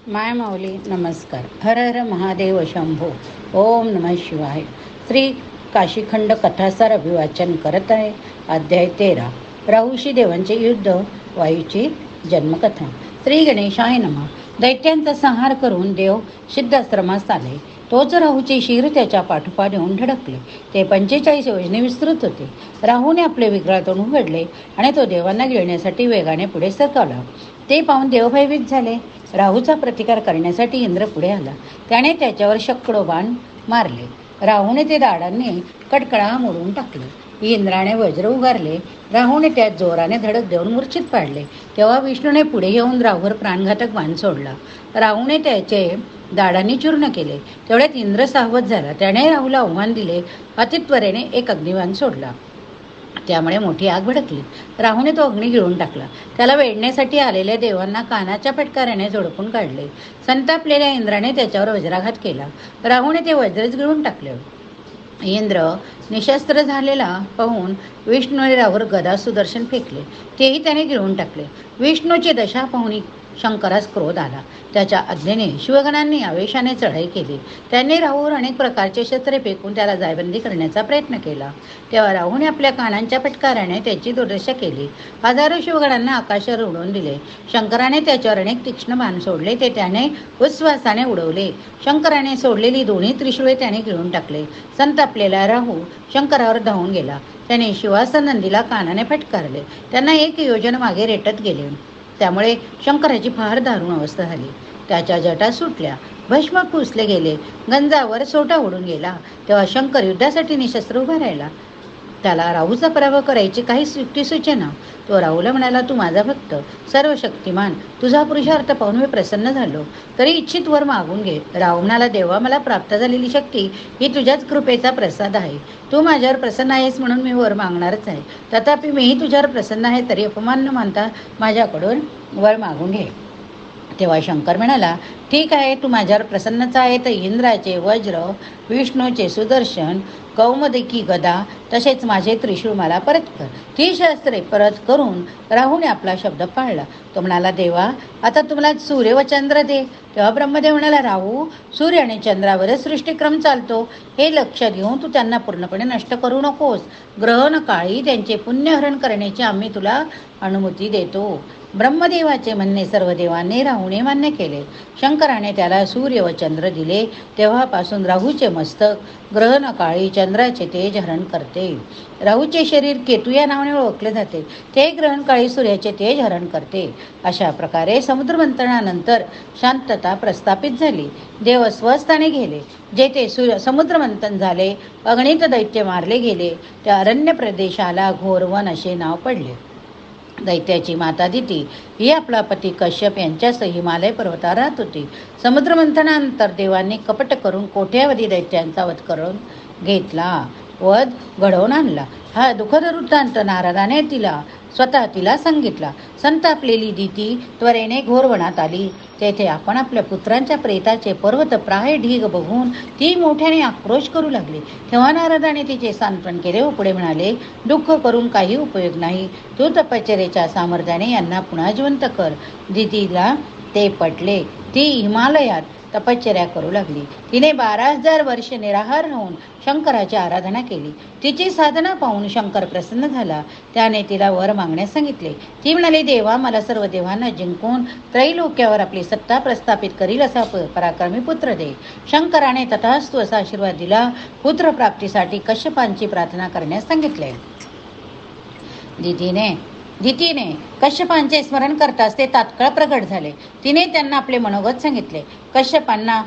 माय माऊली नमस्कार. हर हर महादेव शंभो. ओम नमः शिवाय. श्री काशीखंड कथासार अभिवाचन करत आहे. अध्याय 13. राहुशी देवांचे युद्ध, वायूची जन्मकथा. श्री गणेशाय नमः. दैत्यांचा संहार करून देव सिद्धाश्रमास आले. तोच राहूचे शिर त्याच्या पाठोपाठ येऊन धडकले. ते 45 योजने विस्तृत होते. राहूने आपले विकराळ तोंड उघडले आणि तो देवांना गिळण्यासाठी वेगाने पुढे सरकवला. ते पाहून देव भयभीत झाले. राहूचा प्रतिकार करण्यासाठी इंद्र पुढे आला. त्याने त्याच्यावर शेकडो बाण मारले. राहूने ते दाडांनी कडकडा मोडून टाकले. इंद्राने वज्र उगारले. राहूने त्यात जोराने धडक देऊन मूर्छित पाडले. तेव्हा विष्णूने पुढे येऊन राहूवर प्राणघातक बाण सोडला. राहूने त्याचे दाडांनी चूर्ण केले. तेवढ्यात इंद्र सावध झाला. त्याने राहूला आव्हान दिले. अतित्वरेने एक अग्निबाण सोडला. त्यामुळे मोठी आग भडकली. राहूने तो अग्नी गिळून टाकला. त्याला वेढण्यासाठी आलेल्या देवांना कानाच्या फटकाऱ्याने झोडपून काढले. संतापलेल्या इंद्राने त्याच्यावर वज्राघात केला. राहूने ते वज्रच गिळून टाकले. इंद्र निशस्त्र झालेला पाहून विष्णूने राहूवर गदा सुदर्शन फेकले. तेही त्याने गिळून टाकले. विष्णूची दशा पाहून शंकरास क्रोध आला. त्याच्या आज्ञेने शिवगणांनी आवेशाने चढाई केली. त्यांनी राहूवर अनेक प्रकारचे शस्त्रे फेकून त्याला जायबंदी करण्याचा प्रयत्न केला. तेव्हा राहूने आपल्या कानांच्या फटकाराने त्याची दुर्दशा केली. हजारो शिवगणांना आकाशावर उडवून दिले. शंकराने त्याच्यावर अनेक तीक्ष्ण बाण सोडले. ते त्याने उच्छ्वासाने उडवले. शंकराने सोडलेली दोन्ही त्रिशूळे त्याने गिळून टाकले. संतापलेला राहू शंकरावर धावून गेला. त्याने शिवासनंदीला कानाने फटकारले. त्यांना 1 योजन मागे रेटत गेले. त्यामुळे शंकराची फार दारुण अवस्था झाली. त्याच्या जटा सुटल्या. भस्म पुसले गेले. गंजावर सोटा उडून गेला. तेव्हा शंकर युद्धासाठी निशस्त्र उभा राहिला. त्याला राहूचा पराभव करायची काहीच युक्ती सुचेना. तो राहूला म्हणाला, तू माझा भक्त, सर्व शक्तिमान, तुझा पुरुषार्थ पाहून मी प्रसन्न झालो. तरी इच्छित वर मागून घे. राहू म्हणाला, देवा, मला प्राप्त झालेली शक्ती ही तुझ्याच कृपेचा प्रसाद आहे. तू माझ्यावर प्रसन्न आहेस म्हणून मी वर मागणारच आहे. तथापि मीही तुझ्यावर प्रसन्न आहे, तरी अपमान न मानता माझ्याकडून वर मागून घे. तेव्हा शंकर म्हणाला, ठीक आहे, तू माझ्यावर प्रसन्नच आहे तर इंद्राचे वज्र, विष्णूचे सुदर्शन, कौमुदकी गदा तसेच माझे त्रिशूळ मला परत कर. ती शस्त्रे परत करून राहूने आपला शब्द पाळला. तो म्हणाला, देवा, आता तुम्हाला सूर्य व चंद्र दे. तेव्हा ब्रह्मदेव म्हणाला, राहू, सूर्य आणि चंद्रावरच सृष्टिक्रम चालतो. हे लक्ष देऊन तू त्यांना पूर्णपणे नष्ट करू नकोस. ग्रहण काळी त्यांचे पुण्यहरण करण्याची आम्ही तुला अनुमती देतो. ब्रह्मदेवाचे म्हणणे सर्व देवांनी राहूने मान्य केले. शंकराने त्याला सूर्य व चंद्र दिले. तेव्हापासून राहूचे मस्तक ग्रहणकाळी चंद्राचे तेज हरण करते. राहूचे शरीर केतू या नावाने ओळखले जाते. ते ग्रहणकाळी सूर्याचे तेज हरण करते. अशा प्रकारे समुद्रमंथनानंतर शांतता प्रस्थापित झाली. देव स्वस्थानी गेले. जेथे समुद्रमंथन झाले, अगणित दैत्य मारले गेले, त्या अरण्य प्रदेशाला घोरवन असे नाव पडले. दैत्याची माता दिती ही आपला पती कश्यप यांच्यासह हिमालय पर्वतावर राहत होती. समुद्रमंथनानंतर देवांनी कपट करून कोट्यावधी दैत्यांचा वध करून घेतला. वध घडवून आणला. हा दुःखद वृत्तांत नारदाने तिला सांगितला. संतापलेली दिती त्वरेने घोरवनात आली. तेथे आपण आपल्या पुत्रांच्या प्रेताचे पर्वत प्राय ढीग बघून ती मोठ्याने आक्रोश करू लागली. तेव्हा नारदाने तिचे सांत्वन केले व पुढे म्हणाले, दुःख करून काही उपयोग नाही. तू तपश्चर्येच्या सामर्थ्याने यांना पुन्हा जिवंत कर. दितीला ते पटले. ती हिमालयात तपश्चर्या करू लागली. तिने 12,000 वर्ष निराहार राहून शंकराची आराधना केली. तिची साधना पाहून शंकर प्रसन्न झाला. त्याने तिला वर मागण्यास सांगितले. ती म्हणाली, देवा, मला सर्व देवांना जिंकून त्रैलोक्यावर आपली सत्ता प्रस्थापित करील असा पराक्रमी पुत्र दे. शंकराने तथास्तु असा आशीर्वाद दिला. पुत्रप्राप्तीसाठी कश्यपांची प्रार्थना करण्यास सांगितले. दितीने कश्यपांचे स्मरण करताच ते तात्काळ प्रगट झाले. तिने त्यांना आपले मनोगत सांगितले. कश्यपांना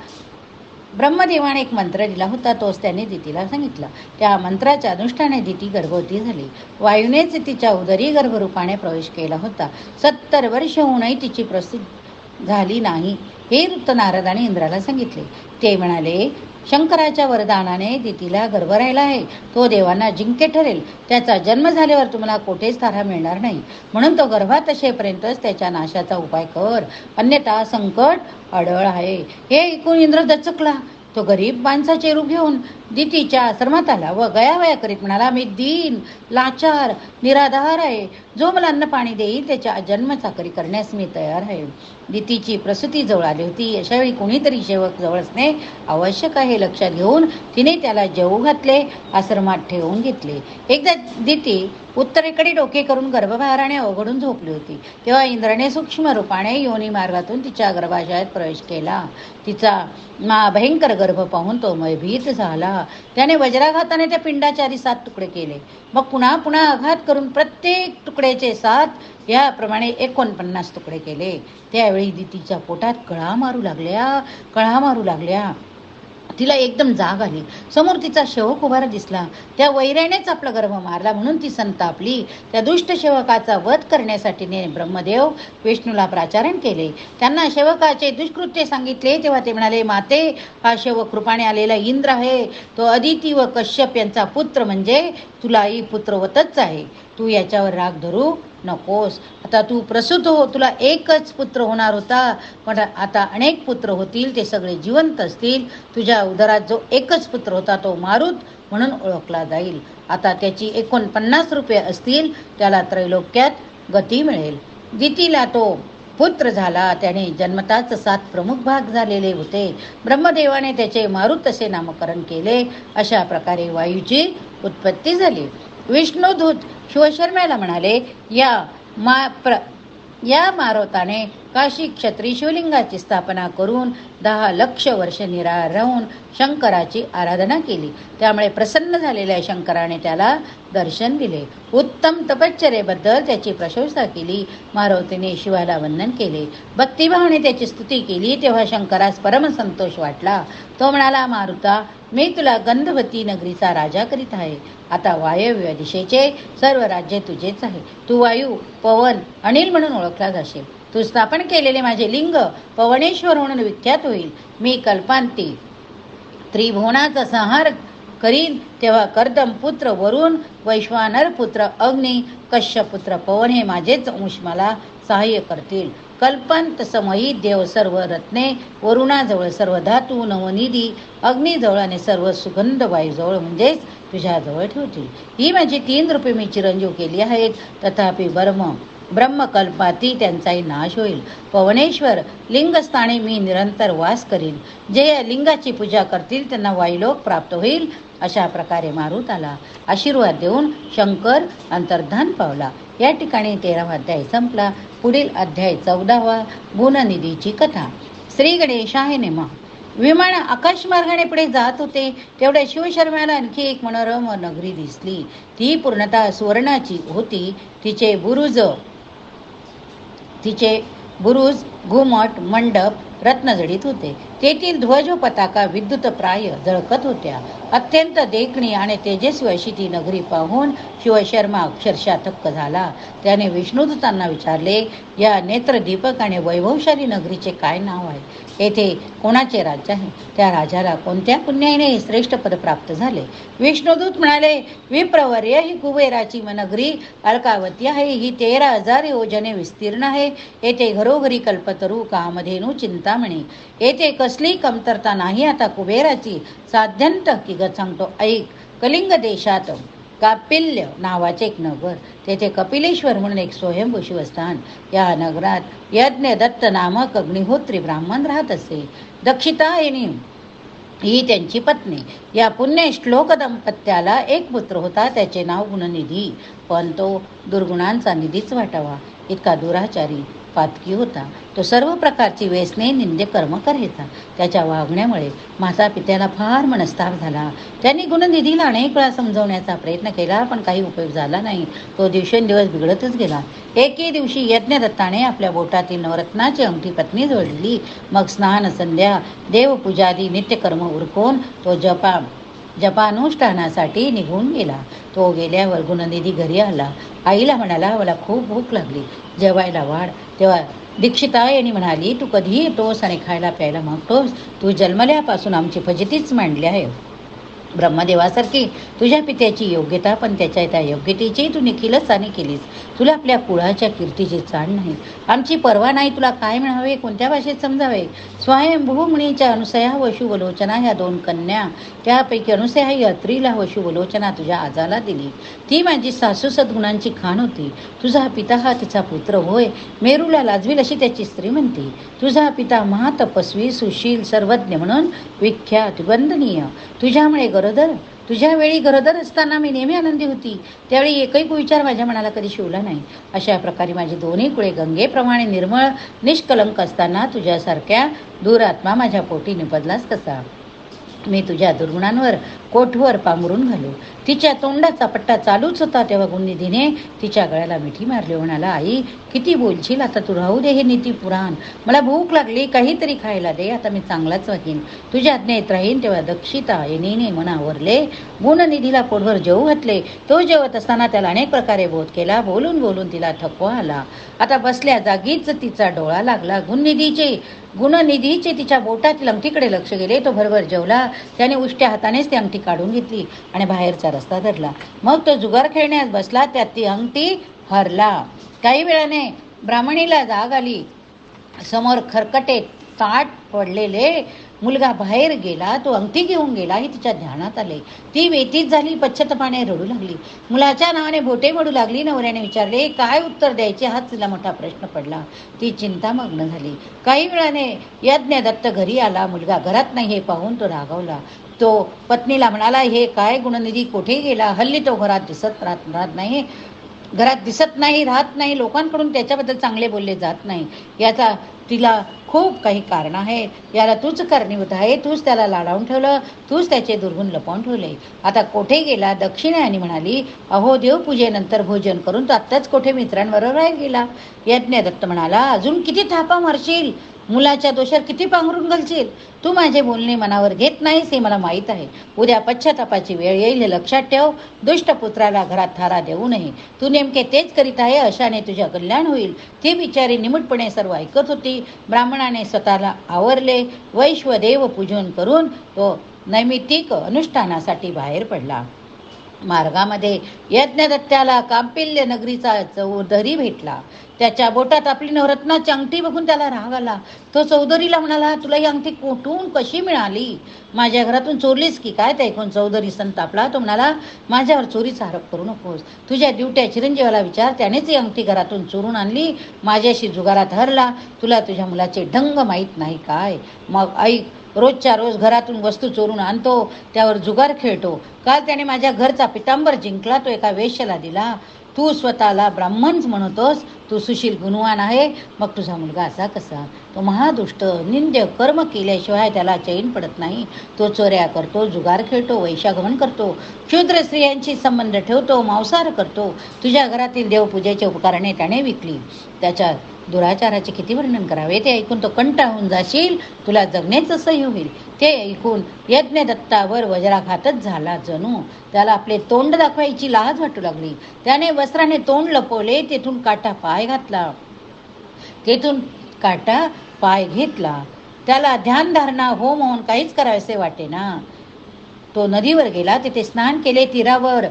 ब्रह्मदेवाने एक मंत्र दिला होता, तोच त्यांनी दितीला सांगितला. त्या मंत्राच्या अनुष्ठाने दिती गर्भवती झाली. वायूनेच तिच्या उदरी गर्भरूपाने प्रवेश केला होता. 70 वर्ष होऊनही तिची प्रसूती झाली नाही. हे वृत्त नारदाने इंद्राला सांगितले. ते म्हणाले, शंकराच्या वरदानाने दितीला गर्भ राहिला आहे. तो देवांना जिंके ठरेल. त्याचा जन्म झाल्यावर तुम्हाला कोठेच तारा मिळणार नाही. म्हणून तो गर्भात असेपर्यंतच त्याच्या नाशाचा उपाय कर, अन्यथा संकट अडळ आहे. हे ऐकून इंद्र दचकला. तो गरीब माणसाचे रूप घेऊन दितीच्या आश्रमात आला व गयावया करीत म्हणाला, मी दीन लाचार निराधार आहे. जो मला अन्न पाणी देईल त्याच्या जन्म चाकरी करण्यास मी तयार आहे. दितीची प्रसूती जवळ आली होती. अशावेळी कोणीतरी सेवक जवळ असणे आवश्यक आहे लक्षात घेऊन तिने त्याला जेवू घातले, आश्रमात ठेवून घेतले. एकदा दिती उत्तरेकडे डोके करून गर्भभाराने अवघडून झोपली होती. तेव्हा इंद्राने सूक्ष्म रूपाने योनी मार्गातून तिच्या गर्भाशयात प्रवेश केला. तिचा भयंकर गर्भ पाहून तो भयभीत झाला. त्याने वज्राघाताने त्या पिंडाचे आधी 7 तुकडे केले. मग पुन्हा पुन्हा आघात करून प्रत्येक तुकड्याचे 7 याप्रमाणे 49 तुकडे केले. त्यावेळी दितीच्या पोटात कळा मारू लागल्या. तिला एकदम जाग आली. समोर तिचा सेवक उभारा दिसला. त्या वैऱ्यानेच आपला गर्भ मारला म्हणून ती संतापली. त्या दुष्ट सेवकाचा वध करण्यासाठी ब्रह्मदेव विष्णूला प्राचारण केले. त्यांना सेवकाचे दुष्कृत्य सांगितले तेव्हा ते म्हणाले, माते, हा सेवक कृपाने आलेला इंद्र आहे. तो अदिती व कश्यप यांचा पुत्र, म्हणजे तुलाही पुत्रवतच आहे. तू याच्यावर राग धरू नकोस. आता तू प्रसूत हो. तुला एकच पुत्र होणार होता, पण आता अनेक पुत्र होतील. ते सगळे जिवंत असतील. तुझ्या उदरात जो एकच पुत्र होता तो मारुत म्हणून ओळखला जाईल. आता त्याची 49 रूपे असतील. त्याला त्रैलोक्यात गती मिळेल. दितीला तो पुत्र झाला. त्याने जन्मताच 7 प्रमुख भाग झालेले होते. ब्रह्मदेवाने त्याचे मारुत असे नामकरण केले. अशा प्रकारे वायूची उत्पत्ती झाली. विष्णुदूत शिवशर्म्याला म्हणाले, या मारुताने काशी क्षत्री शिवलिंगाची स्थापना करून 10 लक्ष वर्ष निराहार राहून शंकराची आराधना केली. त्यामुळे प्रसन्न झालेल्या शंकराने त्याला दर्शन दिले. उत्तम तपश्चर्येबद्दल त्याची प्रशंसा केली. मारुतीने शिवाला वंदन केले. भक्तिभावाने त्याची स्तुती केली. तेव्हा शंकरास परमसंतोष वाटला. तो म्हणाला, मारुता, मी तुला गंधवती नगरीचा राजा करीत आहे. आता वायव्य दिशेचे सर्व राज्य तुझेच आहे. तू वायू, पवन, अनिल म्हणून ओळखला जाशील. तू स्थापन केलेले माझे लिंग पवनेश्वर म्हणून विख्यात होईल. मी कल्पांती त्रिभुवनाचा संहार करीन तेव्हा कर्दम पुत्र वरुण, वैश्वानर पुत्र अग्नी, कश्यप पुत्र पवन हे माझेच अंश मला सहाय्य करतील. कल्पांत समयी देव सर्व रत्ने वरुणाजवळ, सर्व धातू नवनिधी अग्नीजवळ आणि सर्व सुगंध वायूजवळ म्हणजेच तुझ्याजवळ ठेवतील. ही माझी 3 रूपे मी चिरंजीव केली आहेत. तथापि ब्रह्मकल्पाती त्यांचाही नाश होईल. पवनेश्वर लिंगस्थानी मी निरंतर वास करीन. जे या लिंगाची पूजा करतील त्यांना वायुलोक प्राप्त होईल. अशा प्रकारे मारुत आला. आशीर्वाद देऊन शंकर अंतर्धान पावला. या ठिकाणी 13वा अध्याय संपला. पुढील अध्याय 14वा गुणनिधीची कथा. श्री गणेशाय नमः. विमान आकाशमार्गाने पुढे जात होते तेवढ्या शिवशर्म्याला आणखी एक मनोरम नगरी दिसली. ती पूर्णतः सुवर्णाची होती. तिचे बुरुज, घुमट, मंडप रत्नजडित होते. तेथील ध्वज व पताका विद्युत प्राय झळकत होत्या. अत्यंत देखणी आणि तेजस्वी अशी ती नगरी पाहून शिवशर्मा अक्षरशः थक्क झाला. त्याने विष्णुदूतांना विचारले, या नेत्रदीपक आणि वैभवशाली नगरीचे काय नाव आहे? येथे कोणाचे राज्य आहे? त्या राजाला कोणत्या पुण्याने हे श्रेष्ठ पद प्राप्त झाले? विष्णुदूत म्हणाले, विप्रवर्य, ही कुबेराची नगरी अलकावती आहे. ही 13,000 योजने विस्तीर्ण आहे. येथे घरोघरी कल्पतरू, कामधेनू, चिंतामणी. येथे कसली कमतरता नाही. आता कुबेराची साध्यंत हकीकत सांगतो, ऐक. कलिंग देशात कापिल्य नावाचे एक नगर, तेथे कपिलेश्वर म्हणून एक स्वयंभू शिवस्थान. या नगरात यज्ञ दत्त नामक अग्निहोत्री ब्राह्मण राहत असे. दक्षितायनी ही त्यांची पत्नी. या पुण्य श्लोक दंपत्याला एक पुत्र होता. त्याचे नाव गुणनिधी, पण तो दुर्गुणांचा निधीच वाटावा इतका दुराचारी पातकी होता. तो सर्व प्रकारची व्यसने, निंदे कर्म करायचा. त्याच्या वागण्यामुळे माता पित्याला फार मनस्ताप झाला. त्यांनी गुणनिधीला अनेक वेळा समजवण्याचा प्रयत्न केला, पण काही उपयोग झाला नाही. तो दिवसेंदिवस बिघडतच गेला. एके दिवशी यज्ञदत्ताने आपल्या बोटातील नवरत्नाची अंगठी पत्नी जोडली. मग स्नान, संध्या, देवपूजादी नित्यकर्म उरकून तो जपानुष्ठानासाठी निघून गेला. तो गेल्यावर गुणनिधी घरी आला. आईला म्हणाला, मला खूप भूक लागली, जेवायला वाढ. तेव्हा दीक्षितायनी म्हणाली, तू कधी येतोस आणि खायला प्यायला मागतोस? तू जन्मल्यापासून आमची फजितीच मांडली आहे. ब्रह्मदेवासारखी तुझ्या पित्याची योग्यता, पण त्या योग्यतेची तू निखिलच हानी केलीस. तुला आपल्या कुळाच्या कीर्तीची जाण नाही. आमची पर्वा नाही. तुला काय म्हणावे, कोणत्या भाषेत समजावे. स्वयंभू मुनीच्या अनुसया व शुभलोचना ह्या 2 कन्या, त्यापैकी अनुसया ही अत्रीला व शुभलोचना तुझ्या आजाला दिली. ती माझी सासू सद्गुणांची खाण होती. तुझा पिता हा तिचा पुत्र होय. मेरूला लाजवील अशी त्याची स्त्री म्हणते. तुझा पिता महातपस्वी, सुशील, सर्वज्ञ म्हणून विख्यात, वंदनीय. तुझ्या वेळी गरोदर असताना मी नेहमी आनंदी होती. त्यावेळी एकही कुविचार माझ्या मनाला कधी शिवला नाही. अशा प्रकारे माझी दोन्ही कुळे गंगेप्रमाणे निर्मळ निष्कलंक असताना तुझ्यासारख्या दुरात्मा माझ्या पोटी निपजलास कसा. मी तुझ्या दुर्गुणांवर कोठवर पांघरून घालू. तिच्या तोंडाचा पट्टा चालूच होता तेव्हा गुणनिधीने तिच्या गळ्याला मिठी मारली. म्हणाला, आई किती बोलशील, आता तू राहू दे हे नीती पुराण. मला भूक लागली, काहीतरी खायला दे. आता मी चांगलाच वागीन, तुझ्या आज्ञेत राहीन. तेव्हा दक्षिता येणीने मनावरले. गुणनिधीला पोटभर जेवू घातले. तो जेवत असताना त्याला अनेक प्रकारे बोध केला. बोलून बोलून तिला थकवा आला. आता बसल्या जागीच तिचा डोळा लागला. गुणनिधीचे तिच्या बोटातील अंगठीकडे लक्ष गेले. तो भरभर जेवला. त्याने उष्ट्या हातानेच ती अंगठी काढून घेतली आणि बाहेरचा रस्ता धरला. मग तो जुगार खेळण्यास बसला. त्यात ती अंगठी हरला. काही वेळाने ब्राह्मणीला जाग आली. समोर खरकटे ताट पडलेले मुलगा बाहेर गेला. तो अंगठी घेऊन गेला हे तिच्या ध्यानात आले. ती व्यतीत झाली. पश्चातापाने रडू लागली. मुलाच्या नावाने बोटे मोडू लागली. नवऱ्याने विचारले, काय उत्तर द्यायचे हाच तिला मोठा प्रश्न पडला. ती चिंतामग्न झाली. काही वेळाने यज्ञदत्त घरी आला. मुलगा घरात नाही हे पाहून तो रागावला. तो पत्नीला म्हणाला, हे काय गुणनिधी कोठे गेला. हल्ली तो घरात दिसत राहत नाही. लोकांकडून त्याच्याबद्दल चांगले बोलले जात नाही. याचा तिला खूप काही कारण आहे. याला तूच कारणीभूत आहे. तूच त्याला लाडावून ठेवलं. तूच त्याचे दुर्गुण लपवून ठेवले. आता कोठे गेला. दक्षिणायाने म्हणाली, अहो देवपूजेनंतर भोजन करून तो आत्ताच कोठे मित्रांबरोबर गेला. यज्ञदत्त म्हणाला, अजून किती थापा मारशील. मुलाच्या दोषावर किती पांघरून घालशील. तू माझे बोलणे मनावर घेत नाहीस हे मला माहीत आहे. उद्या पश्चातापाची वेळ येईल हे लक्षात ठेव. दुष्ट पुत्राला घरात थारा देऊ नये. तू नेमके तेच करीत आहे. अशाने तुझ्या कल्याण होईल. ती बिचारी निमूटपणे सर्व ऐकत होती. ब्राह्मणाने स्वतःला आवरले. वैश्वदेव पूजन करून तो नैमित्तिक अनुष्ठानासाठी बाहेर पडला. मार्गामध्ये यज्ञदत्त्याला कांपिल्य नगरीचा चौधरी भेटला. त्याच्या बोटात आपली नवरत्नाची अंगठी बघून त्याला राग आला. तो चौधरीला म्हणाला, तुला ही अंगठी कुठून कशी मिळाली. माझ्या घरातून चोरलीस की काय. ते ऐकून चौधरी संतापला. तो म्हणाला, माझ्यावर चोरीचा आरोप करू नकोस. तुझ्या ड्युट्या चिरंजीवाला विचार. त्यानेच ही अंगठी घरातून चोरून आणली. माझ्याशी जुगारात हरला. तुला तुझ्या मुलाचे ढंग माहीत नाही काय. मग ऐक, रोजच्या रोज घरातून वस्तू चोरून आणतो. त्यावर जुगार खेळतो. काल त्याने माझ्या घरचा पितांबर जिंकला. तो एका वेश्याला दिला. तू स्वतःला ब्राह्मण म्हणतोस. तू सुशील गुणवान आहे. मग तुझा मुलगा असा कसा. तो महादुष्ट निंद्य कर्म केल्याशिवाय त्याला चैन पडत नाही. तो चोऱ्या करतो, जुगार खेळतो, वैशागमन करतो, क्षुद्र स्त्रियांशी संबंध ठेवतो, मांसाहार करतो. तुझ्या घरातील देवपूजेची उपकरणे त्याने विकली. त्याच्या दुराचाराचे किती वर्णन करावे. ते ऐकून तो कंटाळून जाशील. तुला जगणेच असह्य होईल. ते ऐकून यज्ञदत्तावर वज्राघातच झाला. जणू त्याला आपले तोंड दाखवायची लाज वाटू लागली. त्याने वस्त्राने तोंड लपवले. तेथून काटा पाय घेतला. त्याला ध्यानधारणा होम होऊन काहीच करावेसे वाटेना. तो नदीवर गेला. तिथे स्नान केले. तीरावर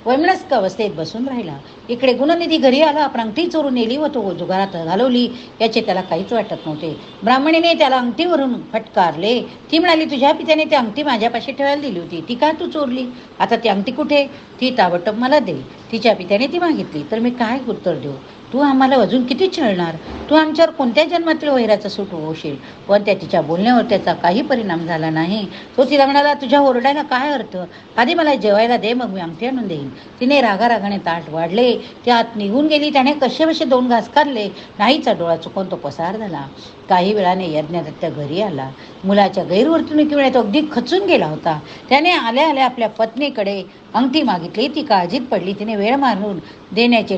वैमनस्क अवस्थेत बसून राहिला. इकडे गुणनिधी घरी आला. अंगठी चोरून नेली व तो जुगारात घालवली याचे त्याला काहीच वाटत नव्हते. ब्राह्मणीने त्याला अंगठीवरून फटकारले. ती म्हणाली, तुझ्या पित्याने ती अंगठी माझ्यापाशी ठेवायला दिली होती. ती का तू चोरली. आता ती अंगठी कुठे. ती ताबडतोब मला दे. तिच्या पित्याने ती मागितली तर मी काय उत्तर देऊ. तू आम्हाला अजून किती छळणार. तू आमच्यावर कोणत्या जन्मातील वैराचा सूट होशील. पण तिच्या बोलण्यावर त्याचा काही परिणाम झाला नाही. तो तिला म्हणाला, तुझ्या ओरडायला काय अर्थ. आधी मला जेवायला दे, मग मी अंगठी आणून देईन. तिने रागारागाने ताट वाढले. त्यात निघून गेली. त्याने कसे 2 घास काढले. नाहीचा डोळा चुकून तो पसार झाला. काही वेळाने यज्ञदत्त घरी आला. मुलाच्या गैरवर्तणुकीमुळे तो अगदी खचून गेला होता. त्याने आल्या आपल्या पत्नीकडे अंगठी मागितली. ती काळजीत पडली. तिने वेळ मारून येण्याचे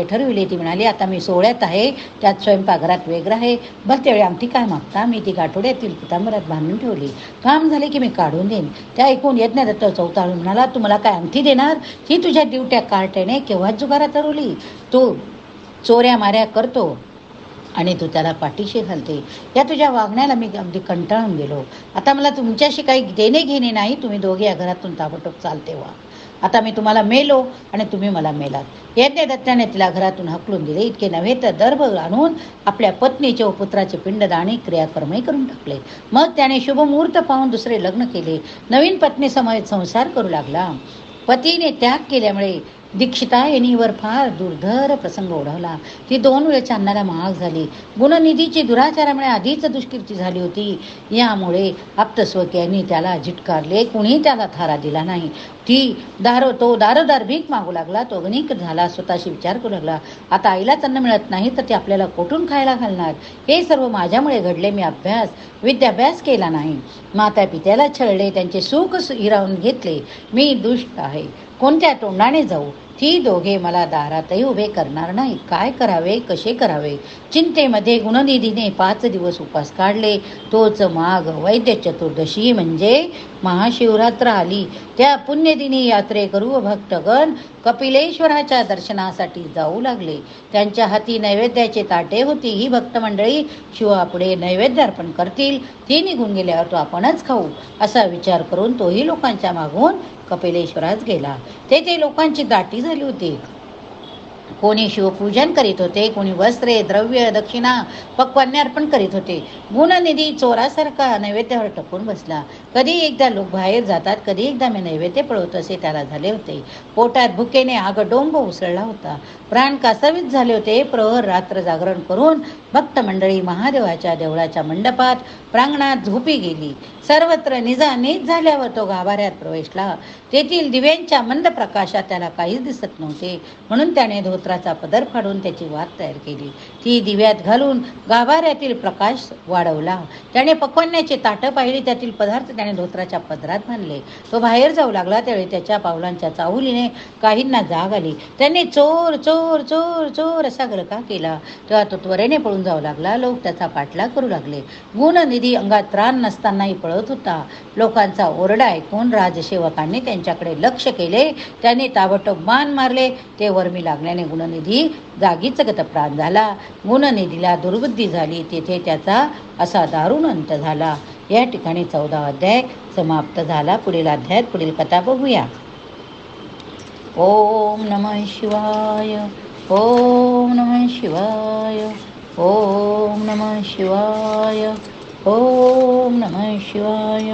ठरविले. ती म्हणाली, आता मी सोहळ्यात आहे. त्यात स्वयंपाकघरात वेगळं आहे. भलते वेळी अंगठी काय मागता. मी ती गाठोड्यातील पितांबरात बांधून ठेवली. काम झाले की मी काढून देईन. त्या ऐकून यज्ञदत्त चौताळून म्हणाला, तू मला काय अंगठी देणार. ही तुझ्या ड्युट्या कार्ट्याने केव्हाच जुगारात हरवली. तू चोऱ्या माऱ्या करतो. आणि तू त्याला पाठीशी घालते. या तुझ्या वागण्याला मी अगदी कंटाळून गेलो. आता मला तुमच्याशी काही देणे घेणे नाही. तुम्ही दोघे या घरातून ताबडतोब चालते व्हा. आता मी तुम्हाला मेलो आणि तुम्ही मला मेलात. यज्ञदत्ताने तिला घरातून हकलून दिले. इतके नव्हे तर दर्भ आणून आपल्या पत्नीचे व पुत्राचे पिंडदानी क्रियाकर्मही करून टाकले. मग त्याने शुभमुहूर्त पाहून दुसरे लग्न केले. नवीन पत्नी समवेत संसार करू लागला. पतीने त्याग केल्यामुळे दीक्षिता यांनीवर फार दुर्धर प्रसंग ओढवला. ती 2 वेळच्या अन्नाला महाग झाली. गुणनिधीची दुराचारामुळे आधीच दुष्कीर्ती झाली होती. यामुळे आप्तस्वकीयांनी त्याला झिटकारले. कुणी त्याला थारा दिला नाही. तो दारोदार भीक मागू लागला. तो अगणिक झाला. स्वतःशी विचार करू लागला, आता आईलाच अन्न मिळत नाही तर ते आपल्याला कोठून खायला घालणार. हे सर्व माझ्यामुळे घडले. मी विद्याभ्यास केला नाही. माता पित्याला छळले. त्यांचे सुख हिरावून घेतले. मी दुष्ट आहे. कोणत्या तोंडाने जाऊ. ती दोघे मला दारातही उभे करणार नाही. काय करावे, कसे करावे. चिंतेमध्ये गुणनिधीने 5 दिवस उपास काढले. तोच माघ वैद्य चतुर्दशी म्हणजे महाशिवरात्र आली. त्या पुण्यदिनी यात्रेकरू भक्तगण कपिलेश्वराच्या दर्शनासाठी जाऊ लागले. त्यांच्या हाती नैवेद्याचे ताटे होती. ही भक्त मंडळी शिवापुढे नैवेद्य अर्पण करतील. ती निघून गेल्यावर तो आपणच खाऊ असा विचार करून तोही लोकांच्या मागून कपिलेश्वरात गेला. तेथे लोकांची दाटी झाली होती. कोणी शिवपूजन करीत होते, कोणी वस्त्रे, द्रव्य, दक्षिणा, पक्वान्य अर्पण करीत होते. गुणनिधी चोरासारखा नैवेद्यावर टपून बसला. कधी एकदा लोक बाहेर जातात, कधी एकदा मी नैवेद्य पळवतो असे त्याला झाले होते. पोटात भुकेने आगडोंब उसळला होता. प्राण कासावीस झाले होते. प्रहर रात्र जागरण करून भक्त मंडळी महादेवाच्या देवळाच्या मंडपात प्रांगणात झोपी गेली. सर्वत्र निजानीज झाल्यावर तो गाभाऱ्यात प्रवेशला. तेथील दिव्यांच्या मंद प्रकाशात त्याला काहीच दिसत नव्हते. म्हणून त्याने धोत्राचा पदर फाडून त्याची वात तयार केली. ती दिव्यात घालून गाभाऱ्यातील प्रकाश वाढवला. त्याने पक्वान्याचे ताटं पाहिली. त्यातील पदार्थ त्याने धोत्राच्या पदरात बांधले. तो बाहेर जाऊ लागला. त्यावेळी त्याच्या पावलांच्या चाहुलीने काहींना जाग आली. त्याने चोर चोर चोर चोर असा गलका केला. तेव्हा तो त्वरेने पळून जाऊ लागला. लोक त्याचा पाठलाग करू लागले. गुणनिधी अंगात त्राण नसतानाही पळत होता. लोकांचा ओरडा ऐकून राजसेवकांनी त्यांच्याकडे लक्ष केले. त्याने ताबडतोब बाण मारले. ते वर्मी लागल्याने गुणनिधी जागीच गतप्राण झाला. गुणनिधीला दुर्बुद्धी झाली. तेथे त्याचा असा दारुण अंत झाला. या ठिकाणी 14वा अध्याय समाप्त झाला. पुढील अध्यायात पुढील कथा बघूया. ओम नमः शिवाय. ओम नमः शिवाय. ओम नमः शिवाय. ओम नमः शिवाय.